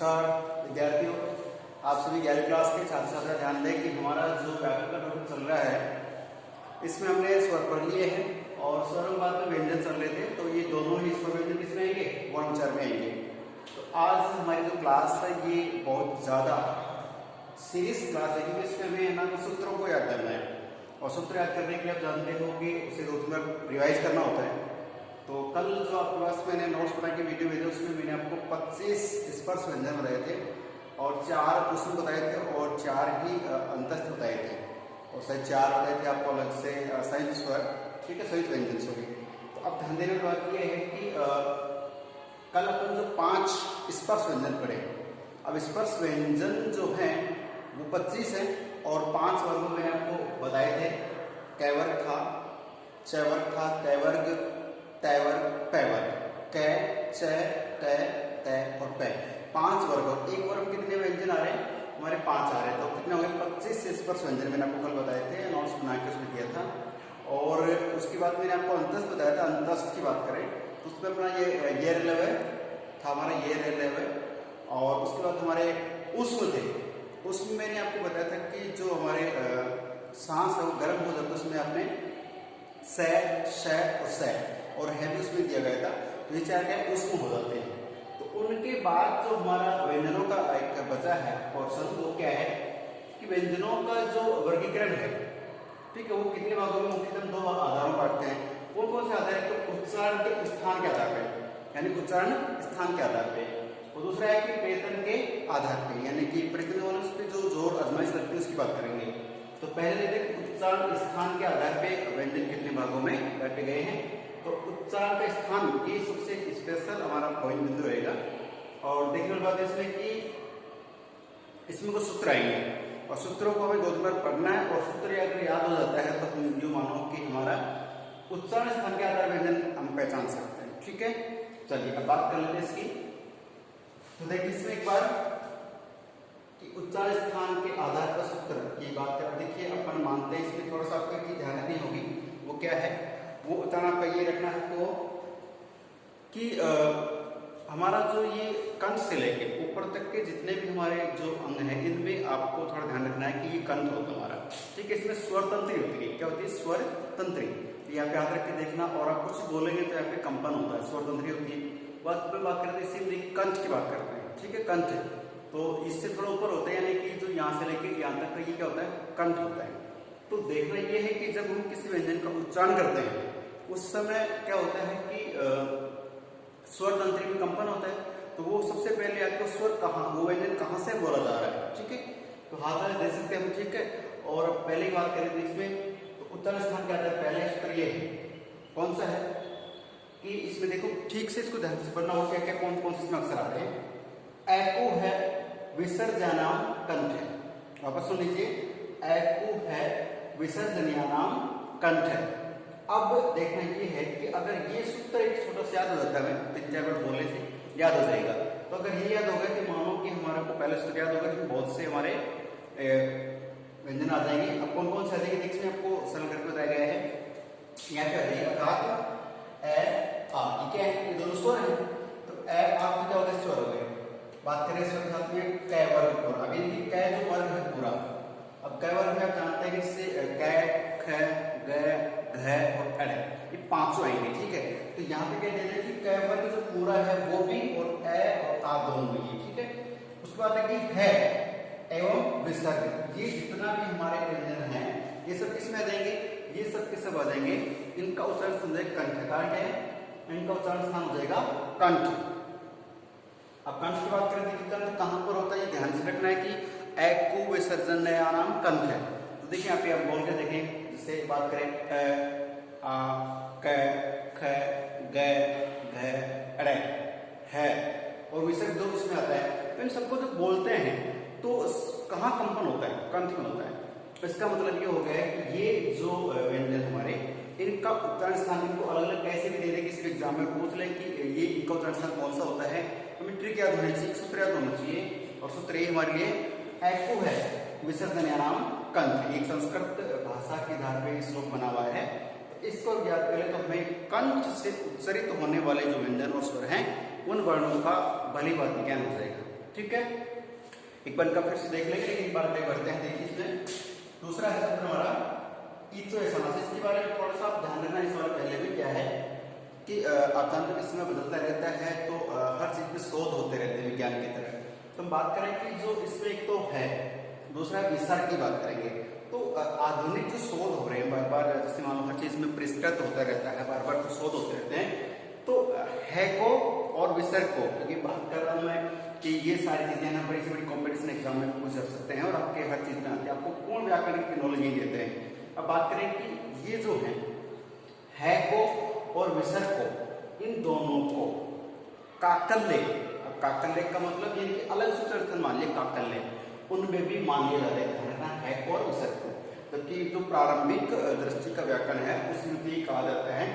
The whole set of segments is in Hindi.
नमस्कार विद्यार्थियों, आप सभी 11वीं क्लास के छात्र छात्रा ध्यान दें कि हमारा जो व्याकरण का टॉपिक चल रहा है इसमें हमने स्वर पढ़ लिए हैं और स्वर के बाद में व्यंजन चल रहे थे। तो ये दोनों ही स्वर व्यंजन किसमें आएंगे? वर्ण विचार में आएंगे। तो आज हमारी जो क्लास है ये बहुत ज़्यादा सीरियस क्लास है क्योंकि इसमें हमें ना सूत्रों को याद करना है और सूत्र याद करने के लिए आप जानते हो कि उसे दो तीन बार रिवाइज करना होता है। तो कल जो आपके पास मैंने नोट्स बना के वीडियो भेजे उसमें मैंने आपको 25 स्पर्श व्यंजन बताए थे और 4 उष्म बताए थे और 4 ही अंतस्थ बताए थे और शायद 4 बताए थे आपको अलग से संयुक्त स्वर, ठीक है, संयुक्त व्यंजन सॉरी। तो अब ध्यान देने की बात यह है कि कल अपन जो 5 स्पर्श व्यंजन पढ़े, अब स्पर्श व्यंजन जो है वो 25 है और 5 वर्गों में आपको बताए थे। कैवर्ग था, चवर्ग था, तैवर्ग, तैवर्ग, पैवर्ग, कै, च, टे, तै और पै, 5 वर्ग। और एक वर्ग में कितने व्यंजन आ रहे हैं? हमारे 5 आ रहे हैं। तो कितने हो गए? 25 स्पर्श व्यंजन मैंने आपको कल बताए थे, नोट्स बना के उसमें दिया था। और उसके बाद मैंने आपको अंतस्थ बताया था। अंतस्थ की बात करें तो उसमें अपना ये रिलेव था हमारा, ये रिलेव है। और उसके बाद हमारे उष्म थे, उसमें मैंने आपको बताया था कि जो हमारे सांस है वो गर्म हो जाता है, उसमें आपने स, श और स और है भी उसमें दिया गया था। तो ये 4 क्या उष्म हो जाते हैं। तो उनके बाद जो हमारा व्यंजनों का एक बचा है पोर्शन वो क्या है कि व्यंजनों का जो वर्गीकरण है, ठीक है, वो कितने भागों में मुख्यतः 2 आधारों पाते हैं। कौन कौन से आधार है? तो उच्चारण के स्थान के आधार पे, यानी उच्चारण स्थान के आधार पे, और दूसरा है कि प्रयत्न के आधार पे, यानी कि प्रयत्न वाले उस पर जो जोर आजमाइश लगती है उसकी बात करेंगे। तो पहले देखते उच्चारण स्थान के आधार पे व्यंजन कितने भागों में बांटे गए हैं। तो उच्चारण का स्थान ये सबसे स्पेशल हमारा पॉइंट बिंदु रहेगा। और देखने वाली बात इसमें कि इसमें कुछ सूत्र आएंगे और सूत्रों को हमें 2 बार पढ़ना है और सूत्र अगर याद हो जाता है तो हम यूं मानो कि हमारा उच्चारण स्थान के आधार व्यंजन हम पहचान सकते हैं, ठीक है। चलिए अब बात कर लेते हैं इसकी। तो देखिए इसमें एक बार कि उच्चारण स्थान के आधार पर सूत्र की बात करें, देखिए अपन मानते हैं इसमें थोड़ा सा आपको ध्यान रखनी होगी। वो क्या है? वो उच्चारण आपका ये रखना है आपको कि हमारा जो ये कंठ से लेके ऊपर तक के जितने भी हमारे जो अंग हैं इनमें आपको थोड़ा ध्यान रखना है कि ये कंठ होता है हमारा, ठीक है। इसमें स्वर तंत्री होती है। क्या होती है? स्वर तंत्री। तो यहाँ पे याद रख के देखना और आप कुछ बोलेंगे तो यहाँ पे कंपन होता है, स्वर तंत्री होती है। बात करते हैं इसी कंठ की बात करते हैं, ठीक है, कंठ। तो इससे थोड़ा ऊपर होता है, यानी कि जो यहाँ से लेके यहाँ तक का ये क्या होता है? कंठ होता है। तो देखना यह है कि जब हम किसी व्यंजन का उच्चारण करते हैं उस समय क्या होता है कि स्वर तंत्री में कंपन होता है। तो वो सबसे पहले आपको स्वर कहाँ, वो व्यंजन कहाँ से बोला जा रहा है, ठीक है। तो हाथ में दे सकते हैं हम, ठीक है। और पहले बात करें तो इसमें तो उच्चारण स्थान क्या आता है? पहले सूत्र ये है, कौन सा है कि इसमें देखो ठीक से इसको ध्यान से पढ़ना हो, क्या क्या कौन कौन से इसमें अक्षर आते हैं। एको है, विसर्जनाम कंठ है। वापस सुन लीजिए, एको है, विसर्जनाम कंठ है। अब देखना ये है कि अगर ये सूत्र एक छोटा सा याद हो जाता है, 3-4 बार बोलने से याद हो जाएगा। तो अगर ये याद होगा कि मानो कि हमारे को पहले सूत्र याद होगा कि बहुत से हमारे व्यंजन आ जाएंगे। अब कौन कौन से आ जाएंगे इसमें आपको सरल करके बताया गया है। यहाँ पे आ जाएगा धातु ए आ, ठीक है, ये दोनों स्वर है। तो ए आ क्या होगा? स्वर हो गए। बात करें स्वर के साथ में कै वर्ग पूरा। अब इनकी कै जो वर्ग है पूरा, अब कै वर्ग में आप जानते हैं कि इससे कै, ख, ग, घ और अड़, ये 5 आएंगे, ठीक है। तो यहाँ पे क्या देना है कि कै वर्ग जो पूरा है वो भी और ए और आ दोनों ही, ठीक है। उसके बाद है कि है एवं विसर्ग, ये जितना भी हमारे व्यंजन हैं ये सब किसमें आ जाएंगे? ये सब के सब आ जाएंगे। इनका उच्चारण स्थान जाएगा कंठ। कारण क्या है? इनका उच्चारण स्थान हो जाएगा कंठ। अब कंठ की बात करें कि कंठ कहां पर होता है, ये ध्यान से रखना है कि एको विसर्जनाम कंठ है। तो देखिए यहाँ पे आप बोल के देखें, जैसे बात करें आ, क, ख, ग, घ, अड़, है और विसर्ग 2 इसमें आता है। तो इन सबको जब बोलते हैं तो कहाँ कंपन होता है? कंठ में होता है। तो इसका मतलब ये हो गया कि ये जो व्यंजन हमारे इनका उच्चारण स्थान इनको अलग अलग कैसे भी दे दें, किसी एग्जाम में पूछ लें कि ये इनका उच्चारण स्थान कौन सा होता है। हमें ट्रिक याद होनी चाहिए, सूत्र याद होना चाहिए। और सूत्र ये हमारे लिए एको है, विसर्जनाम कंठ। एक संस्कृत भाषा के आधार पर श्लोक बना हुआ है। तो इसको याद करें तो हमें कंठ से उच्चरित होने वाले जो व्यंजन और स्वर हैं उन वर्णों का भली भांति ज्ञान हो जाएगा, ठीक है। ठीक है, एक बार का फिर से देख लेंगे, लेकिन एक बार आगे बढ़ते हैं। देखिए इसमें दूसरा है शब्द हमारा इचोएसनास। इसके बारे में थोड़ा सा आप ध्यान रखना। इस बार पहले भी क्या है कि आप जानते हैं समय बदलता रहता है, तो हर चीज में शोध होते रहते हैं विज्ञान की तरह। तो हम बात करें कि जो इसमें एक तो है, दूसरा विस्तार की बात करेंगे। तो आधुनिक जो शोध हो रहे हैं बार बार, जैसे मान लो हर चीज में परिष्कृत होता रहता है, बार बार तो शोध होते रहते हैं। तो है को और विसर्ग को, क्योंकि बात कर रहा हूं मैं कि ये सारी चीजें ना बड़ी से बड़ी कॉम्पिटिशन एग्जाम में पूछ सकते हैं और आपके हर चीज में आती है, आपको पूर्ण व्याकरण की नॉलेज नहीं देते हैं। अब बात करें कि ये जो है को और विसर्ग को, इन दोनों को काकल्य, अब काकल्य का मतलब ये कि अलग सूत्र मान लिया काकल्य, उनमें भी मान लिया जाता है को और विसर्ग को। जबकि जो प्रारंभिक दृष्टि का व्याकरण है उसमें भी कहा जाता है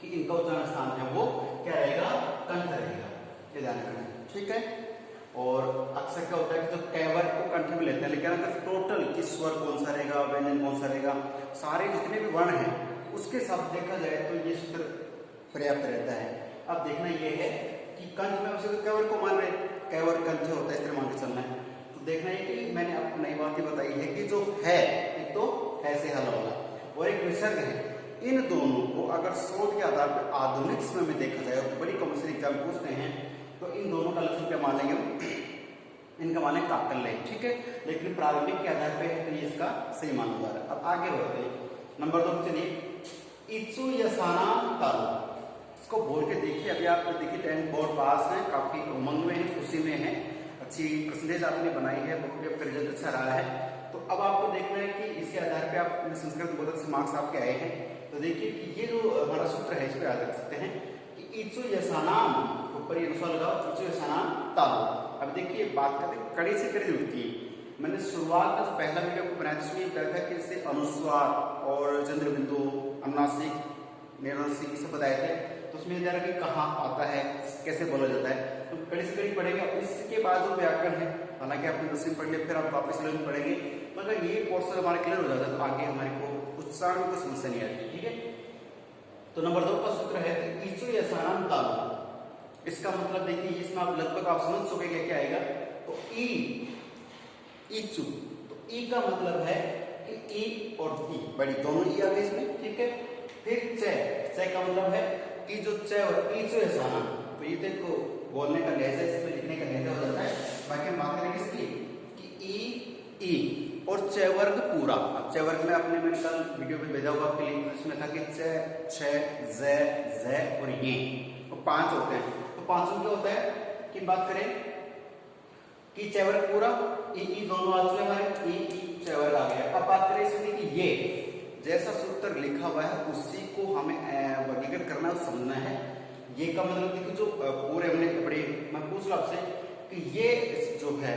कि इनका उच्चारण स्थान है वो क्या रहेगा, कंठ रहेगा, ये ध्यान रखना, ठीक है। और अक्सर क्या होता है कि जो कैवर को कंठ में लेते हैं, लेकिन अगर टोटल कि स्वर कौन सा रहेगा, व्यंजन कौन सा रहेगा, सारे जितने भी वर्ण हैं उसके साथ देखा जाए तो ये सूत्र पर्याप्त रहता है। अब देखना ये है कि कंठ में उसे कैवर को मान रहे, कैवर कंठ होता है, इस तरह मान के चलना है। तो देखना है कि मैंने आपको नई बात ही बताई है कि जो है, एक तो है से हल वाला और एक विसर्ग है, इन दोनों को अगर शोध के आधार पर आधुनिक समय में देखा जाए और बड़ी कॉम्पिटिशन एग्जाम पूछते हैं तो इन दोनों का लक्षण क्या मान लेंगे, इनका मान काकल्य, ठीक है। लेकिन प्रारंभिक के आधार पर है तो ये इसका सही मान जा रहा है। अब आगे बढ़ते हैं नंबर 2 पे चलिए। इचुयसानाम तालु, इसको बोल के देखिए। अभी आप देखिए 10th बोर्ड पास हैं, काफी उमंग में है, खुशी में है, अच्छी परसेंटेज आपने बनाई है, बुक का रिजल्ट अच्छा रहा है। तो अब आपको देखना है कि इसके आधार पे आप संस्कृत बहुत अच्छे मार्क्स आपके आए हैं। तो देखिए कि ये जो हमारा सूत्र है इस पर याद रख सकते हैं कि इचुयसानाम, ऊपर ये अनुस्वार लगाओ, इचुयसानाम तालु। अब देखिए बात करते हैं कड़ी से कड़ी जुड़ती है। मैंने शुरुआत में जो पहला वीडियो को बनाया जिसमें ये कहा था कि इससे अनुस्वार और चंद्र बिंदु, अनुनासिक, निरनुनासिक सब बताए थे। तो उसमें जरा कि कहाँ आता है, कैसे बोला जाता है, तो कड़ी से कड़ी पढ़ेंगे। इसके बाद जो व्याकरण है, हालांकि आपने 10वीं पढ़ लिया, फिर आप वापस 11वीं पढ़ेंगे, मगर ये कोर्स हमारा क्लियर हो जाता है तो आगे हमारे को उच्चारण में कोई समस्या नहीं आती, ठीक है। तो नंबर 2 का सूत्र है इचुयसानाम तालु। इसका मतलब देखिए इसमें आप लगभग आप समझ सकोगे क्या आएगा। तो इचु, तो ई का मतलब है कि ई और ई बड़ी दोनों ई आ गए इसमें, ठीक है। फिर च का मतलब है कि जो च और इचुयसानाम, तो ये देखो बोलने का लहजा, इसमें लिखने का लहजा हो जाता है। बाकी हम बात करेंगे इसकी कि ई और च वर्ग पूरा। अब च वर्ग में आपने मैंने कल वीडियो में भेजा हुआ आपके लिए, इसमें था कि च, छ, ज और ये, तो 5 होते हैं। तो 5 में क्या होता है कि बात करें कि च वर्ग पूरा, ई दोनों आ चुके हमारे, ई च वर्ग आ गया। अब बात करें इसमें कि ये जैसा सूत्र लिखा हुआ है उसी को हमें वर्गीकृत करना है, समझना है। ये का मतलब देखिए जो पूरे हमने बड़े, मैं पूछ रहा आपसे कि ये जो है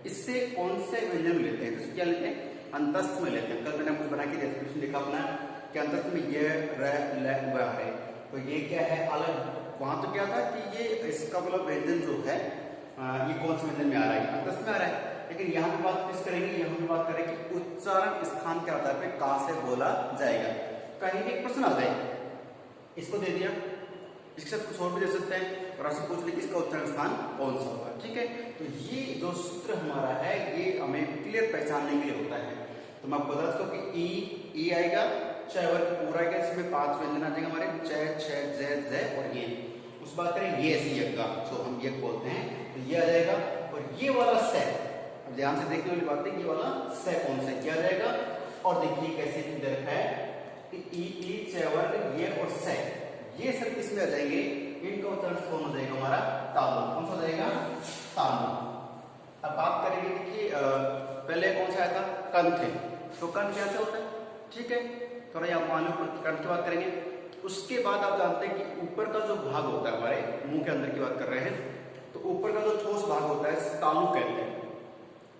इससे कौन से व्यंजन लेते हैं, तो क्या लेते हैं, अंतस्थ में लेते हैं। कल मैंने आपको बना के डिस्क्रिप्शन लिखा अपना कि अंतस्थ में ये र ल व है, तो ये क्या है अलग। वहां तो क्या था कि ये इसका मतलब व्यंजन जो है ये कौन से व्यंजन में आ रहा है, अंतस्थ में आ रहा है। लेकिन यहाँ पे बात किस करेंगे, यहाँ पे बात करें कि उच्चारण स्थान के आधार पर कहां से बोला जाएगा। कहीं एक प्रश्न आ जाए, इसको दे दिया, इसके साथ कुछ और भी दे सकते हैं और आपसे पूछ ले कि इसका उच्चारण स्थान कौन सा होगा, ठीक है। तो ये जो सूत्र हमारा है ये हमें क्लियर पहचानने के लिए होता है। तो मैं आपको बता दूं कि ई आएगा, च वर्ग पूरा आएगा, इसमें 5 व्यंजन आ जाएंगे हमारे, च, छ, ज और ये। उस बात करें ये ऐसी यज्ञ का, जो हम यज्ञ बोलते हैं, तो ये आ जाएगा। और ये वाला स, अब ध्यान से देखने वाली बात है, ये वाला स कौन सा क्या आ जाएगा। और देखिए कैसे दे रखा है कि ई च वर्ग ये और स, ये सब किसमें आ जाएंगे, इनका उच्चारण कौन हो जाएगा हमारा, तालु। कौन सा हो जाएगा, तालु। अब बात करेंगे देखिए पहले कौन सा आया था, कंठ। तो कंठ कैसे होता है, ठीक है, थोड़ा यहाँ मान लो कंठ की बात करेंगे। उसके बाद आप जानते हैं कि ऊपर का जो भाग होता है, हमारे मुंह के अंदर की बात कर रहे हैं, तो ऊपर का जो ठोस भाग होता है तालु कहते हैं,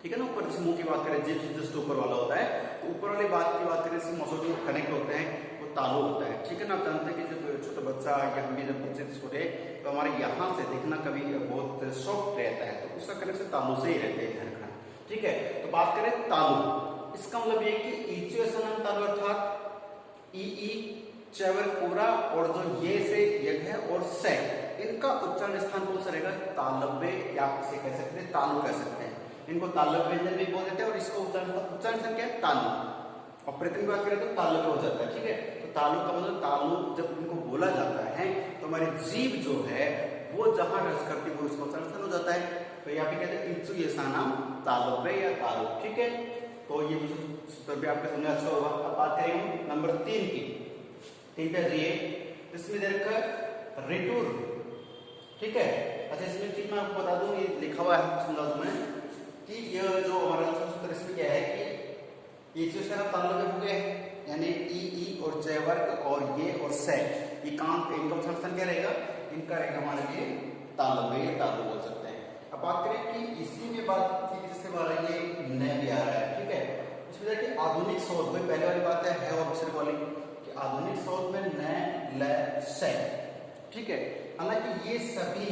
ठीक है ना। ऊपर जैसे मुंह की बात करें, जिस जस्ट ऊपर वाला होता है, तो ऊपर वाली बात की बात करें, मसों जो कनेक्ट होते हैं वो तालु होता है, ठीक है ना। आप जानते हैं कि जब छोटा बच्चा या हम भी जब बच्चे छोटे, तो हमारे यहाँ से देखना कभी बहुत सॉफ्ट रहता है, तो उसका कनेक्शन तालु से ही रहता है, ध्यान रखना, ठीक है। तो बात करें तालु, इसका मतलब ये कि इचुयसानाम तालु अर्थात ई च वर्ग पूरा और जो ये से यज्ञ है और स, इनका उच्चारण स्थान कौन सा रहेगा? तालव्य, या आप इसे कह सकते हैं तालु कह सकते हैं। इनको तालव्य व्यंजन भी बोल देते हैं और इसका उच्चारण स्थान क्या है? तालु। और प्रत्यय की बात करें तो तालव्य हो जाता है, ठीक है। तो तालु का मतलब तालु जब इनको बोला जाता है तो हमारी जीभ जो है वो जहां रस करती है वो उसका उच्चारण स्थान हो जाता है। तो यहाँ पे कहते हैं इच्छु ये नाम तालव्य या तालु, ठीक है। तो ये सूत्र भी आपका समझ अच्छा होगा। अब बात करेंगे नंबर 3 की। 3 पे ये इसमें दे रखा है रिटूर, ठीक है। अच्छा इसमें चीज मैं आपको बता दूं, ये लिखा हुआ है, समझा दूं मैं कि यह जो हमारा सूत्र इसमें क्या है कि ये जो सारा तालव्य हो गए यानी ई और जय वर्ग और ये और से, ये काम इनका उच्चारण स्थान क्या रहेगा? इनका रहेगा हमारे लिए तालव्य या तालु बोल सकते हैं। अब बात करें कि इसी में बात की जिससे हमारा ये न भी आ रहा है, ठीक है। इसमें देखिए आधुनिक शोध में पहले वाली बात है और दूसरी वाली कि आधुनिक शोध में न ल से, ठीक है। हालांकि ये सभी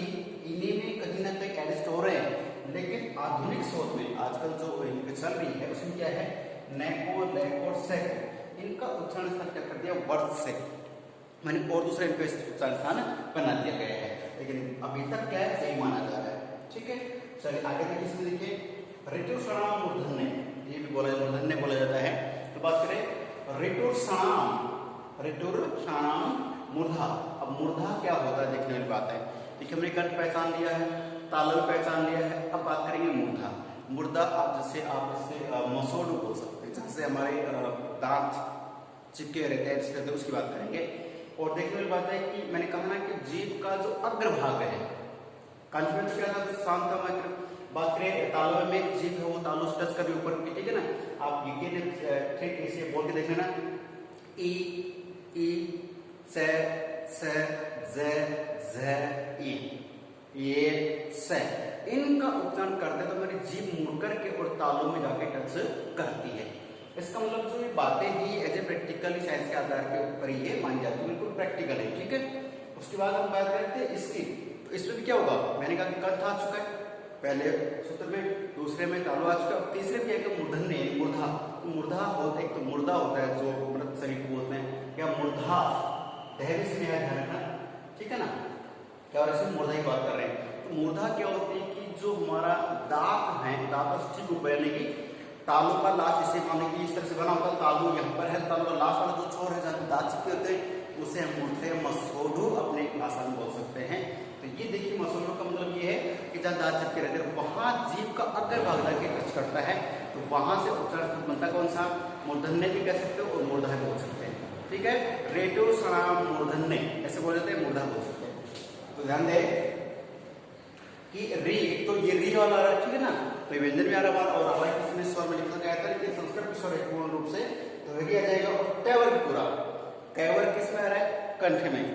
इन्हीं में कहीं ना कहीं एडजस्ट हो रहे हैं, लेकिन आधुनिक शोध में आजकल जो इनकी चल रही है उसमें क्या है? न को, ल और से इनका उच्चारण स्थान क्या कर दिया? वर्ष से, मैंने और दूसरा इनका उच्चारण स्थान बना दिया गया है, लेकिन अभी तक क्या है? सही माना जा रहा है, ठीक है। चलिए आगे देखिए, इसमें देखिए ऋतुषणाम मूर्धन्य, ये भी बोला मूर्धन्य बोला जाता है। तो बात करें ऋतुषणाम मूर्धा। अब मूर्धा क्या होता है देखने वाली बात है। देखिए हमने कंठ पहचान लिया है, तालव्य पहचान लिया है, अब बात करेंगे मूर्धा। मूर्धा आप जैसे आप इससे मसोड़ बोल सकते हैं, जैसे हमारे दांत चिपके रहते हैं उसकी बात करेंगे। और देखने वाली बात है कि मैंने कहा ना कि जीभ का जो अग्रभाग है, कंठ में क्या था? शांत मात्र। बात करें तालव्य में जीभ है वो तालु टच कर ऊपर की, ठीक है ना। आप ये ठीक इसे बोल के देख लेना, ई से ज ई, ये से, इनका उच्चारण करते तो हमारी जीभ मुड़ करके और तालु में जाके टच करती है। इसका मतलब जो ये बातें ही एज ए प्रैक्टिकली साइंस के आधार के ऊपर ये मानी जाती है, बिल्कुल प्रैक्टिकल है, ठीक है। उसके बाद हम बात करते हैं इसकी, तो इसमें भी क्या होगा? मैंने कहा कि कंठ आ चुका है पहले सूत्र में, दूसरे में तालु आ चुका है, तीसरे में क्या है? मूर्धन्य, मूर्धा। मूर्धा होता है, एक तो मुर्दा होता है जो मृत शरीर को बोलते हैं, या मूर्धा धैर्य से ध्यान रखना, ठीक है ना। क्या और इसमें मूर्धा की बात कर रहे हैं। तो मूर्धा क्या होती है कि जो हमारा दांत है, दांत ठीक ऊपर यानी कि तालु का लास्ट, इसे माने कि इस तरह से बना होता है, तालु यहाँ पर है, तालु का लास्ट वाला जो छोर है जहाँ दांत चिपके होते हैं उसे हम मूर्धा या मसोढ़ अपने भाषा में बोल सकते हैं। तो ये देखिए मसोढ़ का मतलब ये है कि जहाँ दांत चिपके रहते हैं वहां जीभ का अग्र भाग जाके टच करता है, तो वहां से उच्चारण बनता कौन सा? मूर्धन्य भी कह सकते हो और मूर्धा बोल सकते हैं, ठीक है। ऋतुषणाम मूर्धन्य ऐसे बोल जाते हैं, मूर्धा बोल सकते हैं। तो ध्यान दे कि री, तो ये री वाला आ रहा है, ठीक है ना। तो ये व्यंजन भी आ रहा है और हमारे किसमें स्वर में लिखा गया था, लेकिन संस्कृत स्वर है पूर्ण रूप से, तो री आ जाएगा। और टैवर पूरा, कैवर किस में आ रहा है? कंठ में।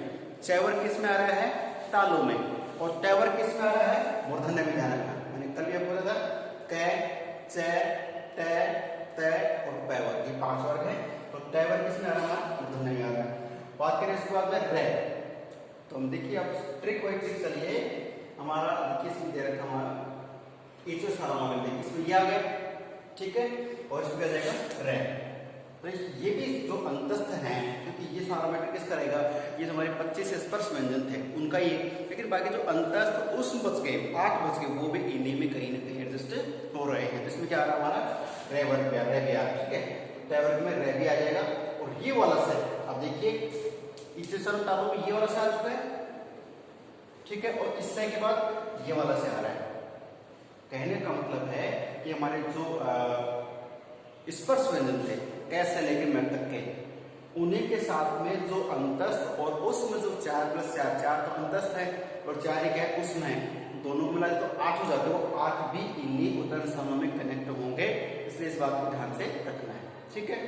चैवर किस में आ रहा है? तालु में। और टैवर किस में आ रहा है? मूर्धन्य में ध्यान रखना, मैंने कल ये बोला था कै, चे, टे, ते और पैवर, ये 5 वर्ग है। तो टैवर किस में आ रहा है? मूर्धन्य में आ रहा है। बात करें इसके बाद में रे, तो हम देखिए अब ट्रिक वाइज ट्रिक चलिए, हमारा देखिए इसमें दे रखा हमारा इचो सारा मॉडल देखिए, इसमें ये आ गया, ठीक है। और इसमें क्या जाएगा? रे। तो ये भी जो अंतस्थ हैं, क्योंकि ये सारा मैटर किस करेगा? ये हमारे 25 स्पर्श व्यंजन थे उनका ये, लेकिन बाकी जो अंतस्थ उस बच गए 8 बच गए, वो भी इन्हीं में कहीं ना कहीं एडजस्ट हो रहे हैं। इसमें क्या आ रहा है हमारा? रे वर्ग भी आ रहा है, ठीक है। टे वर्ग में रे भी आ जाएगा। और ये वाला से अब देखिए इसे सर्व तालु में ये वाला से आ चुका है, ठीक है। और इससे के बाद ये वाला से आ रहा है। कहने का मतलब है कि हमारे जो स्पर्श व्यंजन थे कैसे लेके मैं तक के, उन्हीं के साथ में जो अंतस्थ और उसमें जो 4 + 4, 4 तो अंतस्थ है और 4 एक है उसमें है, दोनों को मिला तो 8 हो जाते हो। 8 भी इन्हीं उच्चारण स्थानों में कनेक्ट होंगे, इसलिए इस बात को ध्यान से रखना है, ठीक है।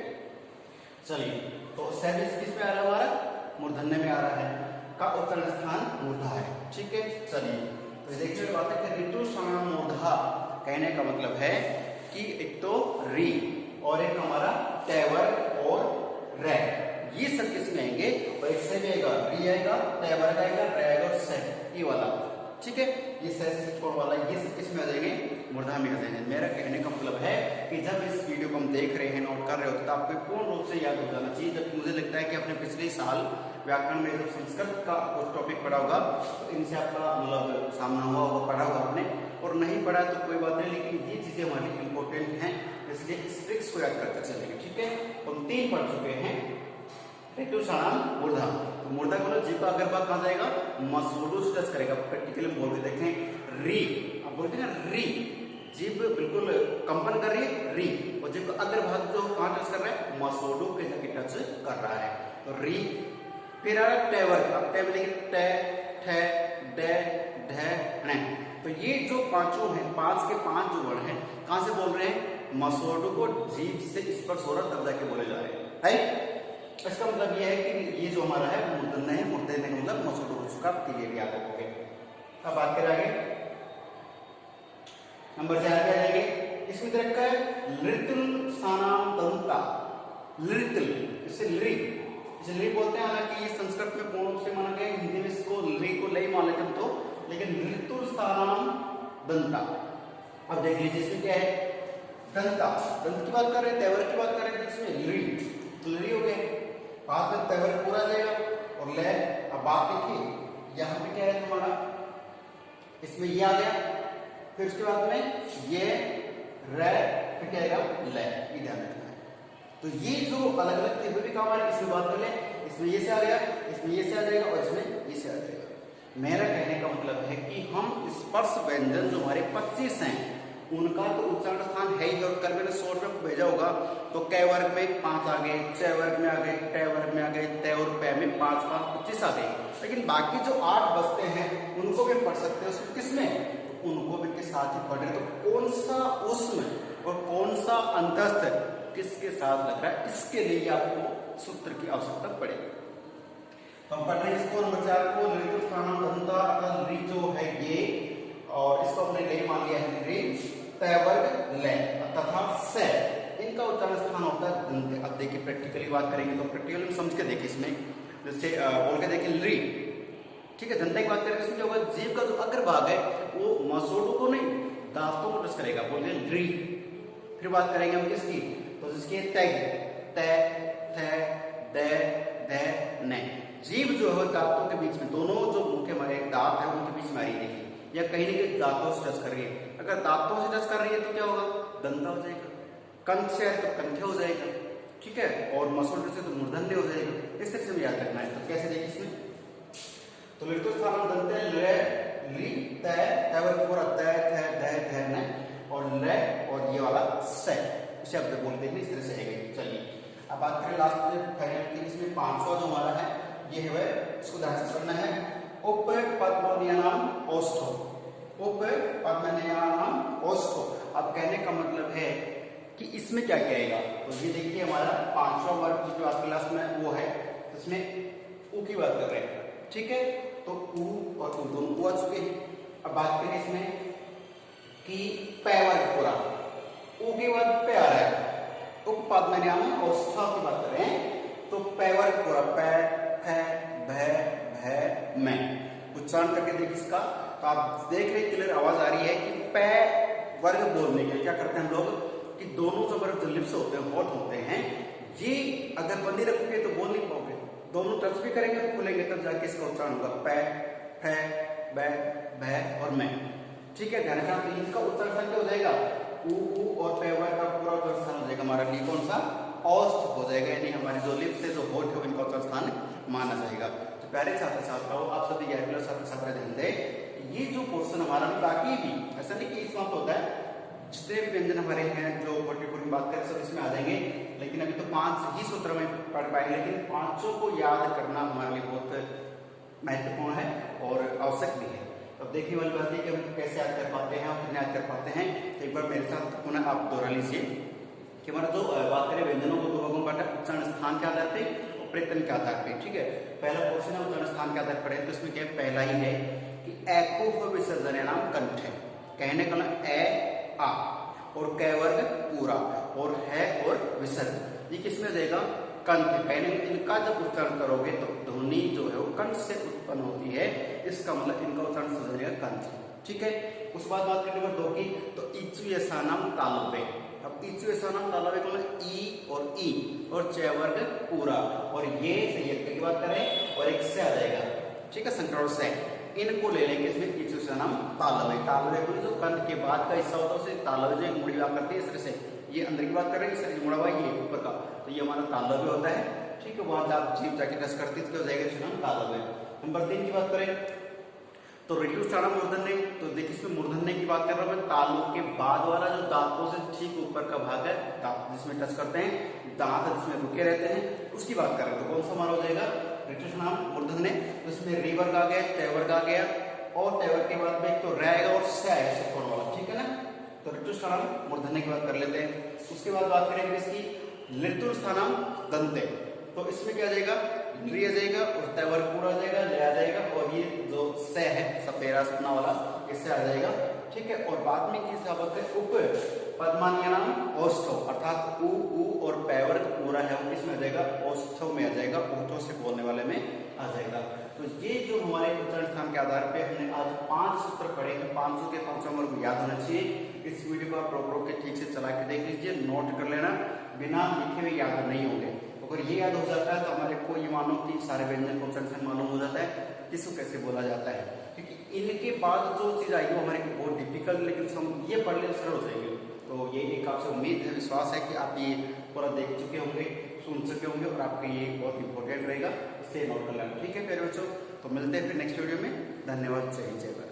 चलिए, तो सैनिस किस में आ रहा है? हमारा मूर्धन्य में आ रहा है, का उच्चारण स्थान मूर्धा है, ठीक है। चलिए, तो देखिए बात है कि ऋतुषणाम मूर्धा, कहने का मतलब है कि एक तो री और एक हमारा टैवर और रे, ये सब किसमें आएंगे? और एक से भी आएगा, री आएगा, टैवर आएगा, रे आएगा और से, ये वाला, ठीक है। ये से छोड़ वाला, ये सब किसमें आ जाएंगे? मूर्धन्य व्यंजन। मेरा कहने का मतलब है कि जब इस वीडियो को हम देख रहे हैं, नोट कर रहे होते, तो आपको पूर्ण रूप से याद हो जाना चाहिए। जबकि मुझे लगता है कि अपने पिछले साल व्याकरण में जब संस्कृत का कुछ टॉपिक पढ़ा होगा तो इनसे आपका मतलब सामना हुआ होगा, पढ़ा होगा आपने, और नहीं पढ़ा तो कोई बात नहीं, लेकिन ये चीजें हमारे लिए इंपॉर्टेंट हैं, इसलिए इस ट्रिक्स को याद करते चलेंगे। ठीक है, हम 3 पढ़ चुके हैं, ऋतुषाणाम मूर्धा। तो मूर्धा को जीव का अग्र भाग कहाँ जाएगा, मसोडू टच करेगा। प्रैक्टिकली बोल के देखें, री, अब बोलते हैं री, जीव बिल्कुल कंपन कर रही है, री, और जीव का अग्र भाग जो कहाँ टच कर रहा है, मसोडू के जगह टच कर रहा है, तो री। फिर आ रहा टेवर, अब टे लिखिए, टे, ठे, डे, ढे, णे। तो ये जो पांचों हैं, 5 के 5 जो वर्ण हैं, कहां से बोल रहे हैं, मसोडू को जीव से स्पर्श हो रहा तब जाके बोले जा रहे हैं। इसका मतलब यह है कि ये जो हमारा है मूर्धन्य है, मूर्धन्य का मतलब मसोडू हो चुका, क्लियर याद रखोगे। अब बात करें आगे, नंबर 4 पे आ जाएंगे। इसमें रखा है लृतुल सानाम दंता, लृतुल, इसे लृ, इसे लृ बोलते हैं। हालांकि ये संस्कृत में पूर्ण रूप से माना गया, हिंदी में इसको लृ को लई मान लेते हम तो, लेकिन लृतुल सानाम दंता। अब देख लीजिए इसमें क्या है, दंता, दंत की बात कर रहे हैं, तेवर की बात कर रहे हैं, इसमें लृ, तो लृ हो गए, बाद में तेवर पूरा जाएगा और ले। अब बात देखिए यहाँ पे क्या है तुम्हारा, इसमें ये आ गया, फिर उसके बाद में ये रे, फिर क्या आएगा ले, ये ध्यान रखना है। तो ये जो अलग अलग थे वो भी काम आ रहे, इसमें बात कर ले, इसमें ये से आ गया, इसमें ये से आ जाएगा और इसमें ये से आ जाएगा। मेरा कहने का मतलब है कि हम स्पर्श व्यंजन जो हमारे 25 हैं उनका तो उच्चारण स्थान है ही, और कल मैंने शॉर्ट में भेजा होगा तो कै वर्ग में 5 आ गए, च वर्ग में आ गए, टे वर्ग में आ गए, ते और पै में 5 5 25 आ गए। लेकिन बाकी जो 8 बचते हैं उनको भी पढ़ सकते हैं, उसमें किसमें, तो उनको भी के साथ ही पढ़ रहे। तो कौन सा उसमें और कौन सा अंतस्थ किसके साथ लग रहा है, इसके लिए आपको सूत्र की आवश्यकता पड़ेगी। तो हम पढ़ रहे हैं इसको, नंबर 4 को ऋतु स्थान दंता, ऋ जो है ये, और इसको हमने ले मान लिया है ऋ, तैवर्ग ले तथा से, इनका उच्चारण स्थान होता है दंत। अब देखिए प्रैक्टिकली बात करेंगे तो प्रैक्टिकली समझ के देखिए, इसमें जैसे बोल के देखिए लृ, ठीक है, दंता की बात करेंगे, इसमें क्या होगा, जीव का जो अग्र भाग है वो मसोडू को नहीं दांतों को टच करेगा, बोलते हैं लृ। फिर बात करेंगे हम किसकी, तो जिसकी तैग, ते, थे, दे, धे, ने। जीव जो है दांतों के बीच में, दोनों जो मुंह के हमारे दांत है उनके बीच में आ रही है, देखिए, या कहीं ना कहीं दांतों से टच कर रही है। अगर दांतों से टच कर रही है तो क्या होगा, दंता हो जाएगा, कंठ से है तो कंठे हो जाएगा, ठीक है, और मसोडू से तो मूर्धन्य हो जाएगा। इस तरह से याद रखना है। तो कैसे देखिए इसमें, तो ऋतु स्थान दंते ले, ली, तय, तैवर पूरा तय, थे, दे, धे, ने, और ले, और ये वाला से, शब्द बोलते हैं, इस तरह से आएगा। चलिए अब बात करें लास्ट फाइनल की, इसमें 5वां जो हमारा है ये है, इसको ध्यान से करना है, उप पद्मनियानाम औष्ठो, उप पद्मनियानाम औष्ठो। अब कहने का मतलब है कि इसमें क्या क्या आएगा, तो ये देखिए हमारा 5वां वर्ग जो आपके क्लास में वो है, इसमें उ की बात कर रहे हैं, ठीक है, तो उ और उ दोनों आ चुके हैं। अब बात करें इसमें कि पै वर्ग पूरा, उ के बाद पे आ रहा है, उप पद्मनियानाम औष्ठो की बात कर रहे हैं, तो पै वर्ग पूरा, पै, फै, भै, भै, मैं, उच्चारण करके देखिए इसका। तो आप देख रहे क्लियर आवाज आ रही है कि पै वर्ग बोलने के क्या करते हैं हम लोग कि दोनों जो वर्ग जो लिप्स होते हैं, होठ होते हैं, ये अगर बंदी रखोगे तो बोल नहीं पाओगे, दोनों टच भी करेंगे तो खुलेंगे, तब जाके इसका उच्चारण होगा पै, फै, बै, भै और मैं, ठीक है। ध्यान रखना, तो इनका उच्चारण क्या हो जाएगा, उ और पै वर्ग का पूरा उच्चारण हो जाएगा हमारा लिए कौन सा, औष्ठ हो जाएगा, यानी हमारे जो लिप्स है जो होठ है इनका उच्चारण स्थान माना जाएगा। तो प्यारे छात्र छात्राओं, आप सभी 11वीं छात्र छात्रा ध्यान दें, ये जो पोर्शन हमारा बाकी भी ऐसा नहीं कि इसमें होता है, जितने भी व्यंजन हमारे हैं जो 44 की बात करें सब इसमें आ जाएंगे, लेकिन अभी तो 5 ही सूत्र में पढ़ पाएंगे, लेकिन 5 को याद करना हमारे लिए बहुत महत्वपूर्ण है और आवश्यक भी है। अब देखने वाली बात है कि हम कैसे याद कर पाते हैं और कितने याद कर पाते हैं, तो एक बार मेरे साथ पुनः आप दोहरा लीजिए कि हमारा जो बात करें व्यंजनों को 2 भागों में बांटा, उच्चारण स्थान के आधार पे और प्रयत्न के आधार पे, ठीक है। पहला पोर्शन है उच्चारण स्थान के आधार पर, तो इसमें क्या पहला ही है कि एको विसर्जन नाम कंठ है, कहने का ना ए आ, और कै वर्ग पूरा, और है और विसर्ग, ये किसमें जाएगा, कंठ। कहने इनका जब उच्चारण करोगे तो ध्वनि जो है वो कंठ से उत्पन्न होती है, इसका मतलब इनका उच्चारण हो जाएगा कंठ, ठीक है। उस बाद बात करें नंबर 2 की, तो इच्युएसानम तालवे। अब इच्युएसानम तालवे को ई और ई और च वर्ग पूरा, और ये संयुक्त की बात करें और एक से आ जाएगा, ठीक है, संकरण से, इनको ले लेंगे इसमें इच्युएसानम तालवे। तालवे को जो कंठ के बाद का हिस्सा होता है उसे तालवे जो मुड़ी हुआ करती है इस तरह से, ये अंदर की बात करें, इस तरह मुड़ा हुआ ये ऊपर का, तो ये हमारा तालव्य होता है, ठीक है। वहां आप जीभ जाके टच करती है तो हो जाएगा तालव्य। नंबर 3 की बात करें तो रेट्रोस्टार्नम मूर्धन्य, तो देखिए इसमें मूर्धन्य की बात कर रहा हूं मैं, तालु के बाद वाला जो दांतों से ठीक ऊपर का भाग है, दांत जिसमें टच करते हैं, दांत जिसमें रुके रहते हैं, उसकी बात करें तो कौन सा हमारा हो जाएगा रेट्रोस्टार्नम मूर्धन्य। तो इसमें री वर्ग आ गया, ट वर्ग आ गया, और ट वर्ग के बाद में एक तो रे आएगा और से आएगा षटकोण वाला, ठीक है ना। तो रेट्रोस्टार्नम मूर्धन्य की बात कर लेते हैं। उसके बाद बात करेंगे इसकी लिट्युरस्थानम दंते, तो इसमें क्या आ जाएगा, री आ जाएगा और ट वर्ग पूरा आ जाएगा, ले आ जाएगा, और ये जो से है सपेरा सपना वाला इससे आ जाएगा, ठीक है। और बाद में किस बात है उप पद्मानियानाम ओष्ठो, अर्थात उ और पै वर्ग पूरा है वो किसमें आ जाएगा, ओष्ठो में आ जाएगा, ओठों से बोलने वाले में आ जाएगा। तो ये जो हमारे उच्चारण स्थान के आधार पे हमने आज 5 सूत्र पढ़े हैं, 500 के 500 नंबर को याद होना चाहिए। इस वीडियो को आप रोक के ठीक से चला के देख लीजिए, नोट कर लेना, बिना लिखे हुए याद नहीं होंगे। अगर ये याद हो जाता है तो हमारे को ये मानो कि सारे व्यंजन को उच्चारण मालूम हो जाता है, किसको कैसे बोला जाता है, क्योंकि इनके बाद जो चीज आएगी वो हमारे को बहुत डिफिकल्ट, लेकिन हम ये पढ़ ले सरल हो जाएगी। तो ये एक आपसे उम्मीद है, विश्वास है कि आप ये पूरा देख चुके होंगे, सुन चुके होंगे, और आपके ये बहुत इंपॉर्टेंट रहेगा, इससे नोट कर लेना, ठीक है प्यारे बच्चों। तो मिलते हैं फिर नेक्स्ट वीडियो में, धन्यवाद, जय हिंद, जय भारत।